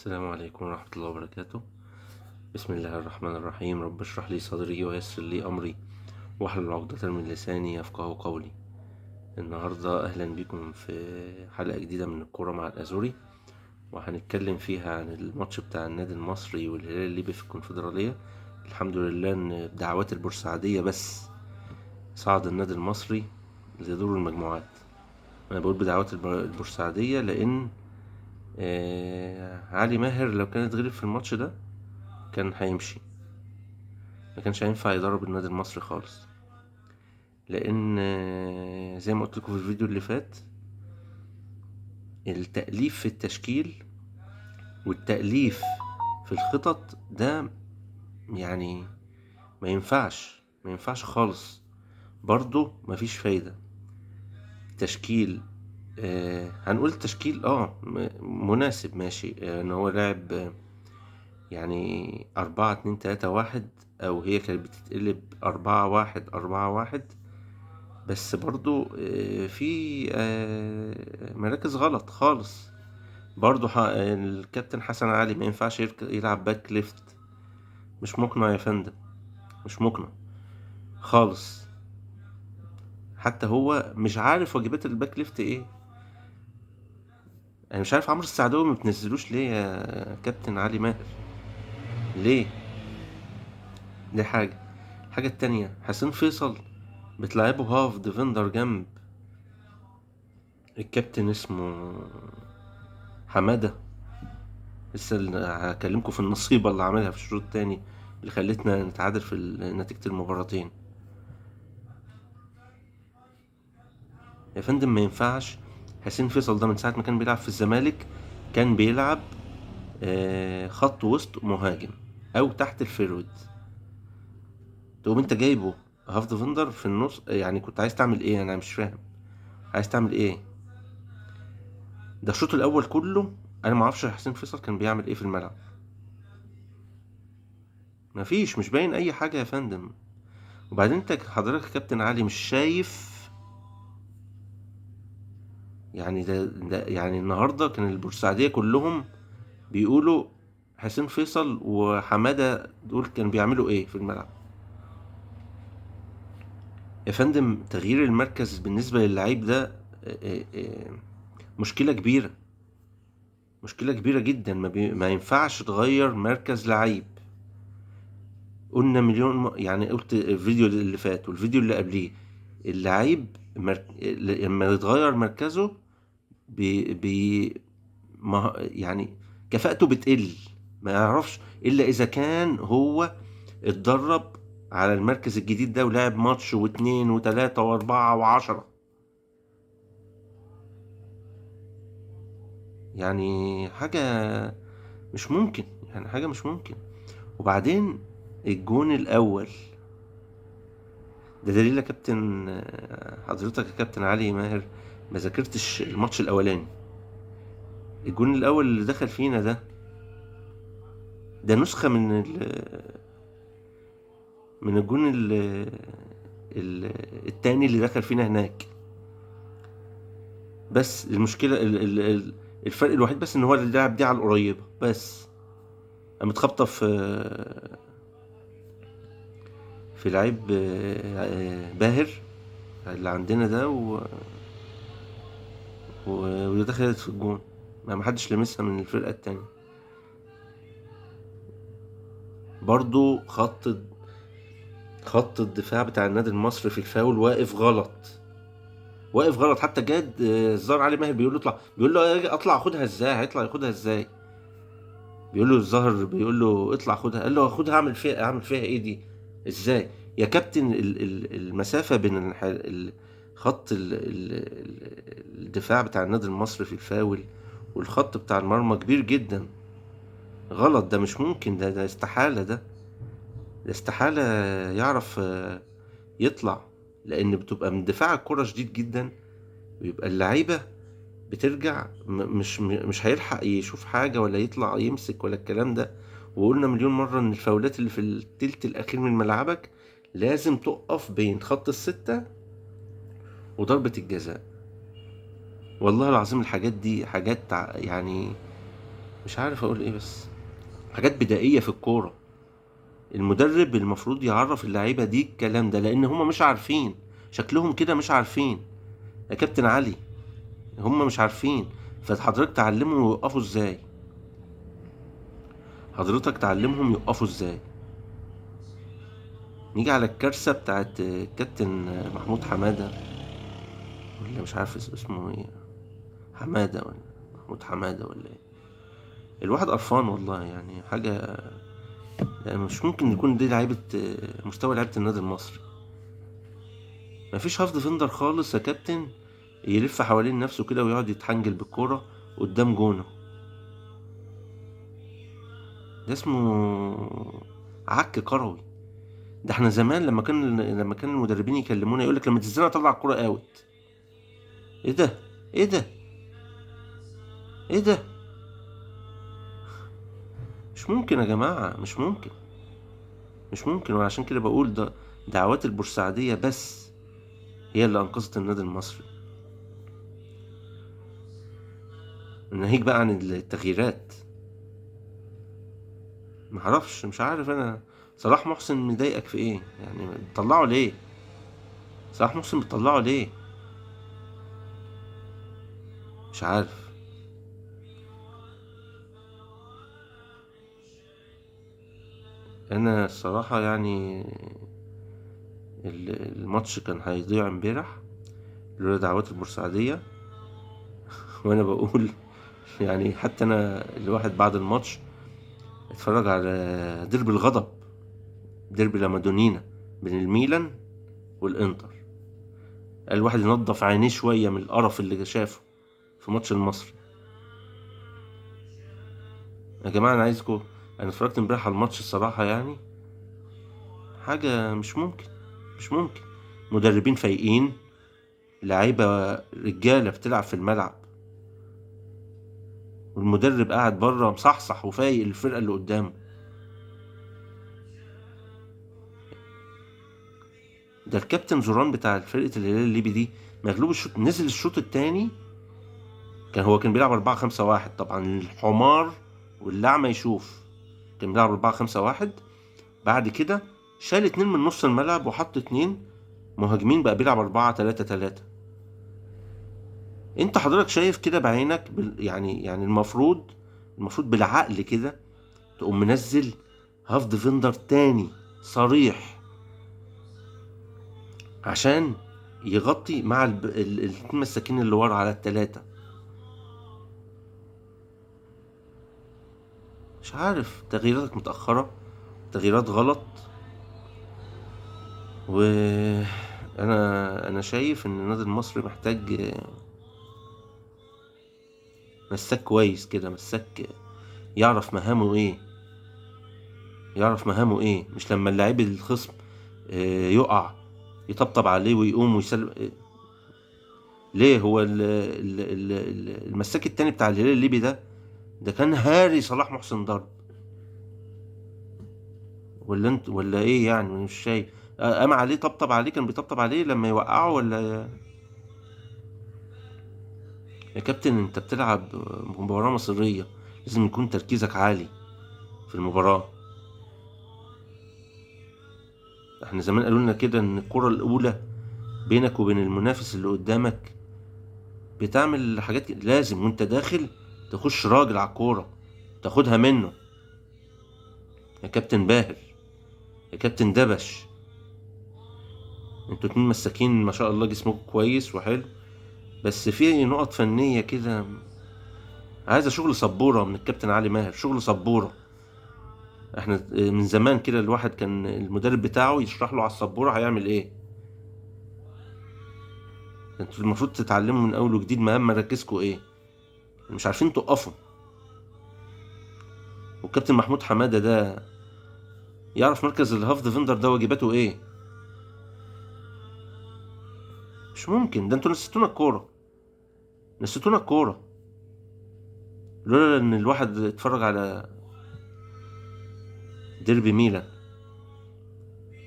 السلام عليكم ورحمة الله وبركاته. بسم الله الرحمن الرحيم. رب اشرح لي صدري ويسر لي أمري واحلل عقدة من لساني يفقه قولي. النهاردة أهلا بكم في حلقة جديدة من الكورة مع الأزوري، وهنتكلم فيها عن الماتش بتاع النادي المصري والهلال الليبي في الكونفدرالية. الحمد لله إن بدعوات البورسعيدية بس صعد النادي المصري لدور المجموعات. أنا بقول بدعوات البورسعيدية لأن علي ماهر لو كانت غلب في الماتش ده كان هيمشي، ما كانش هينفع يدرب النادي المصري خالص، لان زي ما قلت لكم في الفيديو اللي فات، التأليف في التشكيل والتأليف في الخطط ده يعني ما ينفعش خالص. برضو مفيش فايدة. تشكيل هنقول التشكيل مناسب ماشي، ان هو لاعب يعني 4-2-3-1، او هي كانت بتتقلب 4-1-4-1. بس برضو في مراكز غلط خالص. برضو الكابتن حسن علي ما ينفعش يلعب باك ليفت. مش مقنع يا فندم، مش مقنع خالص. حتى هو مش عارف واجبات الباك ليفت ايه. انا مش عارف عمرو السعداوي ما بتنزلوش ليه يا كابتن علي ماهر؟ ليه؟ دي الحاجة التانية، حسين فيصل بتلعبه هاف ديفندر جنب الكابتن اسمه حمادة. لسه هكلمكم في النصيبة اللي عملها في الشوط التاني اللي خلتنا نتعادل في نتيجة المباراتين. يا فندم ما ينفعش. حسين فيصل ده من ساعة ما كان بيلعب في الزمالك كان بيلعب خط وسط مهاجم او تحت الفيرود. تقوم انت جايبه هاف ديفندر في النص، يعني كنت عايز تعمل ايه؟ انا مش فاهم عايز تعمل ايه. ده الشوط الاول كله انا ما اعرفش حسين فيصل كان بيعمل ايه في الملعب. مفيش، مش باين اي حاجة يا فندم. وبعدين انت حضرتك يا كابتن علي مش شايف؟ يعني ده يعني النهارده كان البورسعيدية كلهم بيقولوا حسين فيصل وحمادة دول كانوا بيعملوا ايه في الملعب. يا فندم تغيير المركز بالنسبة للعيب ده مشكلة كبيرة، مشكلة كبيرة جدا. ما ينفعش تغير مركز لعيب. قلنا مليون يعني قلت الفيديو اللي فات والفيديو اللي قبليه، اللعيب لما يتغير مركزه بي... بي... ما يعني كفاءته بتقل. ما يعرفش الا اذا كان هو اتدرب على المركز الجديد ده ولعب ماتش واتنين وتلاتة واربعة وعشرة. يعني حاجة مش ممكن، يعني حاجة مش ممكن. وبعدين الجون الاول ده دليل يا كابتن حضرتك يا كابتن علي ماهر ما ذاكرتش الماتش الاولاني. الجون الاول اللي دخل فينا ده نسخة من الجون التاني اللي دخل فينا هناك. بس المشكلة الفرق الوحيد بس ان هو اللي لعب دي على القريبة بس. قامت خابطة في لعيب باهر اللي عندنا ده ودخلت في الجون. ما حدش لمسها من الفرقة التانية. برضو خط الدفاع بتاع النادي المصري في الفاول واقف غلط، واقف غلط. حتى جاد الظاهر علي ماهر بيقول له اطلع، بيقول له اطلع خدها ازاي؟ هيطلع ياخدها ازاي؟ بيقول له الظاهر بيقول له اطلع خدها، قال له خدها اعمل فيها ايه دي؟ ازاي يا كابتن؟ المسافة بين خط الدفاع بتاع النادي المصري في الفاول والخط بتاع المرمى كبير جدا. غلط، ده مش ممكن، ده استحالة، ده استحالة يعرف يطلع. لان بتبقى من دفاع الكرة شديد جدا، ويبقى اللعيبة بترجع مش هيلحق يشوف حاجة ولا يطلع يمسك ولا الكلام ده. وقلنا مليون مرة ان الفاولات اللي في التلت الاخير من ملعبك لازم تقف بين خط الستة وضربة الجزاء. والله العظيم الحاجات دي حاجات يعني مش عارف اقول ايه، بس حاجات بدائية في الكورة. المدرب المفروض يعرف اللعيبة دي الكلام ده، لان هما مش عارفين. شكلهم كده مش عارفين يا كابتن علي، هما مش عارفين. فحضرتك تعلمهم يوقفوا ازاي، حضرتك تعلمهم يوقفوا ازاي. نيجي على الكارثة بتاعت الكابتن محمود حمادة، ولا مش عارف اسمه ايه، حمادة ولا محمود حمادة ولا ايه. الواحد قرفان والله، يعني حاجة، يعني مش ممكن يكون دي لعيبة، مستوى لعيبة النادي المصري. مفيش هاف ديفندر خالص يا كابتن يلف حوالين نفسه كده ويقعد يتحنجل بالكورة قدام جونه. ده اسمه عك كروي. ده احنا زمان لما كان المدربين يكلمونا يقولك لما تنزلنا اطلع الكورة اوت. ايه ده، ايه ده، ايه ده؟ مش ممكن يا جماعة، مش ممكن، مش ممكن. وعشان كده بقول ده دعوات البورسعيدية بس هي اللي انقذت النادي المصري. ناهيك بقى عن التغييرات. معرفش، مش عارف انا. صلاح محسن مضايقك في ايه يعني؟ بتطلعه ليه؟ صلاح محسن بتطلعه ليه؟ مش عارف. انا الصراحة يعني الماتش كان هيضيع امبارح لولا دعوات البورسعيدية. وانا بقول يعني حتى انا الواحد بعد الماتش اتفرج على ديربي الغضب، ديربي لامادونينا بين الميلان والانتر. الواحد ينضف عينيه شوية من القرف اللي شافه في ماتش المصري. يا جماعة انا عايزكم، انا اتفرجت امبارح على الماتش الصراحة، يعني حاجة مش ممكن، مش ممكن. مدربين فايقين، لعيبة رجالة بتلعب في الملعب، والمدرب قاعد بره مصحصح وفايق الفرقة اللي قدامه. ده الكابتن زوران بتاع فرقة الهلال الليبي دي مغلوب الشوط، نزل الشوط التاني. كان بيلعب 4-5-1 طبعا، الحمار واللعمة يشوف. كان بيلعب 4-5-1. بعد كده شال 2 من نص الملعب وحط 2 مهاجمين، بقى بيلعب 4-3-3. انت حضرتك شايف كده بعينك يعني المفروض بالعقل كده تقوم منزل هاف ديفندر تاني صريح عشان يغطي مع الاتنين مساكين اللي ورا على التلاتة. مش عارف، تغييراتك متأخرة، تغييرات غلط. وانا شايف ان النادي المصري محتاج مساك كويس كده، مساك يعرف مهامه ايه، يعرف مهامه ايه. مش لما اللاعب الخصم يقع يطبطب عليه ويقوم ويسلم. ليه هو المساك التاني بتاع الهلال الليبي ده كان هاري صلاح محسن ضرب، ولا انت ولا ايه يعني؟ أنا مش شايف. قام عليه طبطب عليه، كان بيطبطب عليه لما يوقعه ولا؟ يا كابتن انت بتلعب مباراة مصيرية، لازم يكون تركيزك عالي في المباراة. احنا زمان قالوا لنا كده ان الكرة الاولى بينك وبين المنافس اللي قدامك بتعمل حاجات لازم وانت داخل تخش راجل على الكورة تاخدها منه. يا كابتن باهر، يا كابتن دبش، انتوا 2 مساكين ما شاء الله جسمكم كويس وحلو، بس في نقط فنية كده عايزة شغل سبورة من الكابتن علي ماهر، شغل سبورة. احنا من زمان كده الواحد كان المدرب بتاعه يشرح له على السبورة هيعمل ايه. انتوا المفروض تتعلموا من اول وجديد مهام مراكزكوا ايه، مش عارفين توقفوا. والكابتن محمود حمادة ده يعرف مركز الهاف ديفندر ده واجباته ايه. مش ممكن، ده انتوا نسيتونا الكورة، نسيتونا الكورة. لولا ان الواحد اتفرج على ديربي ميلان،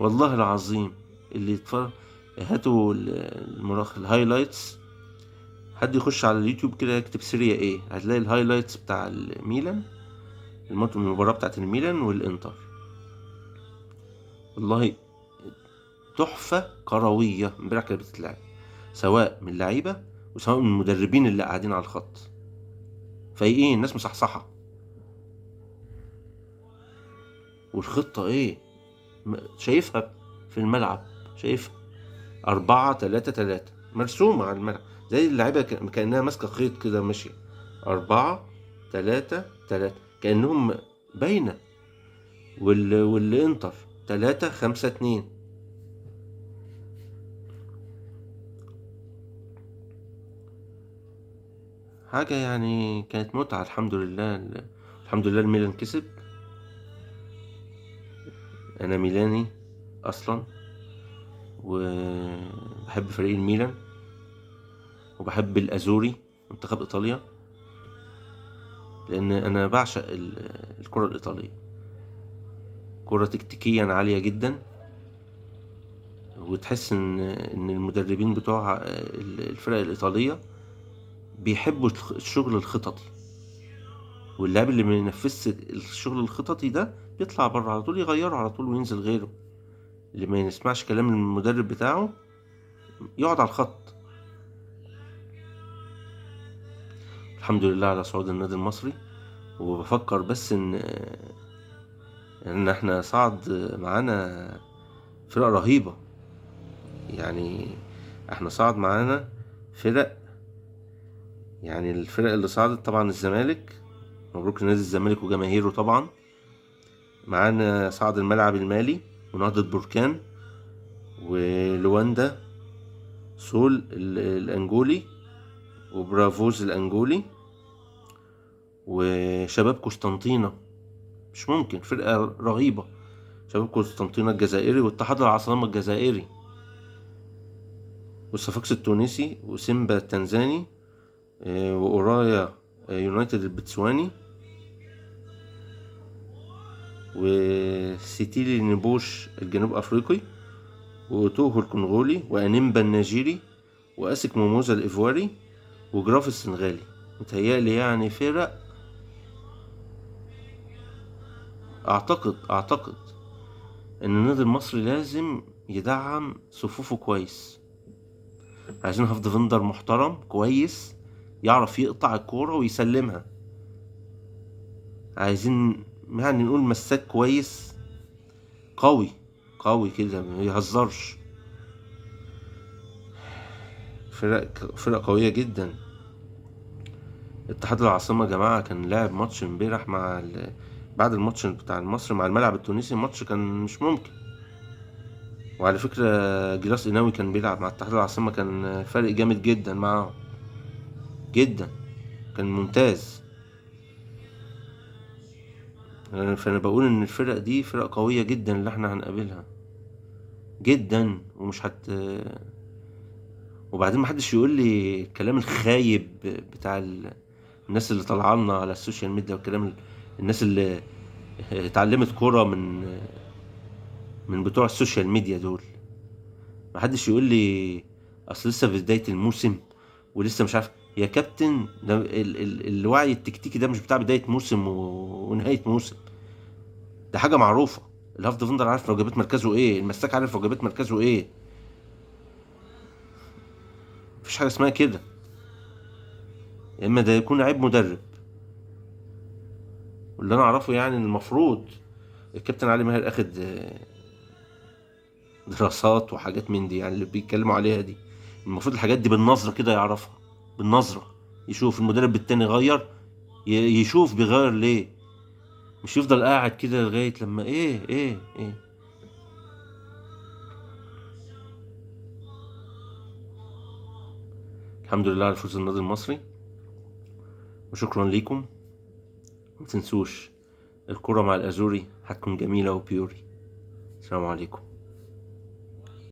والله العظيم اللي يتفرج هاتوا الهايلايتس حد يخش على اليوتيوب كده يكتب سيريا ايه، هتلاقي الهايلايتس بتاع الميلان، المباراة بتاعت الميلان والانتر. والله تحفة كروية امبارح كانت بتتلعب، سواء من اللعيبة وسواء من المدربين اللي قاعدين على الخط، فايقين الناس مصحصحة. والخطة ايه، شايفها في الملعب، شايفها 4-3-3 مرسومة على الملعب، زي اللعيبة كأنها ماسكة خيط كده ماشية، 4-3-3 كأنهم باينة. والانتر 3-5-2. حاجة يعني كانت متعة. الحمد لله، الحمد لله الميلان كسب. أنا ميلاني أصلا، وبحب فريق الميلان، وبحب الأزوري منتخب إيطاليا، لأن أنا بعشق الكرة الإيطالية. كرة تكتيكيا عالية جدا، وتحس إن المدربين بتوع الفرق الإيطالية بيحبوا الشغل الخططي، واللاعب اللي ما ينفذش الشغل الخططي ده بيطلع بره على طول، يغيره على طول وينزل غيره. اللي ما يسمعش كلام المدرب بتاعه يقعد على الخط. الحمد لله على صعود النادي المصري. وبفكر بس ان احنا صعد معانا فرق رهيبة، يعني احنا صعد معانا فرق، يعني الفرق اللي صعدت طبعا الزمالك، مبروك لنادي الزمالك وجماهيره طبعا. معانا صعد الملعب المالي ونهضة بركان ولواندا سول الانجولي وبرافوز الانجولي وشباب قسطنطينة. مش ممكن، فرقة رهيبة. شباب قسطنطينة الجزائري واتحاد العاصمة الجزائري والصفاقس التونسي وسيمبا التنزاني وأورايا يونايتد البتسواني وسيتيلي نبوش الجنوب أفريقي وأوتوهو الكونغولي وأنيمبا النيجيري وأسك موموزا الإيفواري وجراف السنغالي. متهيألي يعني فرق. أعتقد إن النادي المصري لازم يدعم صفوفه كويس. عايزين هاف ديفندر محترم كويس، يعرف يقطع الكورة ويسلمها. عايزين يعني نقول مساك كويس، قوي كده ما يهزرش. فرق قوية جدا. اتحاد العاصمة يا جماعة كان لاعب ماتش امبارح بعد الماتش بتاع المصري مع الملعب التونسي، الماتش كان مش ممكن. وعلى فكرة جلاس قناوي كان بيلعب مع اتحاد العاصمة، كان فرق جامد جدا معاهم جدا، كان ممتاز. فانا بقول ان الفرق دي فرق قوية جدا اللي احنا هنقابلها جدا، ومش وبعدين محدش يقول لي الكلام الخايب بتاع الناس اللي طالعه لنا على السوشيال ميديا، والكلام الناس اللي اتعلمت كرة من بتوع السوشيال ميديا دول. محدش يقول لي اصل لسه في بداية الموسم ولسه مش عارف. يا كابتن ده الوعي التكتيكي ده مش بتاع بداية موسم ونهاية موسم، ده حاجة معروفة. الهاف ديفندر عارف وجبات مركزه ايه، المساك عارف وجبات مركزه ايه. مفيش حاجة اسمها كده. يا اما ده يكون عيب مدرب. واللي انا اعرفه يعني ان المفروض الكابتن علي ماهر اخد دراسات وحاجات من دي، يعني اللي بيتكلموا عليها دي المفروض الحاجات دي بالنظرة كده يعرفها، بالنظرة يشوف المدرب التاني غير، يشوف بيغير ليه، مش يفضل قاعد كده لغاية لما ايه. الحمد لله على فوز النادي المصري، وشكرا ليكم. متنسوش الكرة مع الأزوري هتكون جميلة وبيوري. السلام عليكم.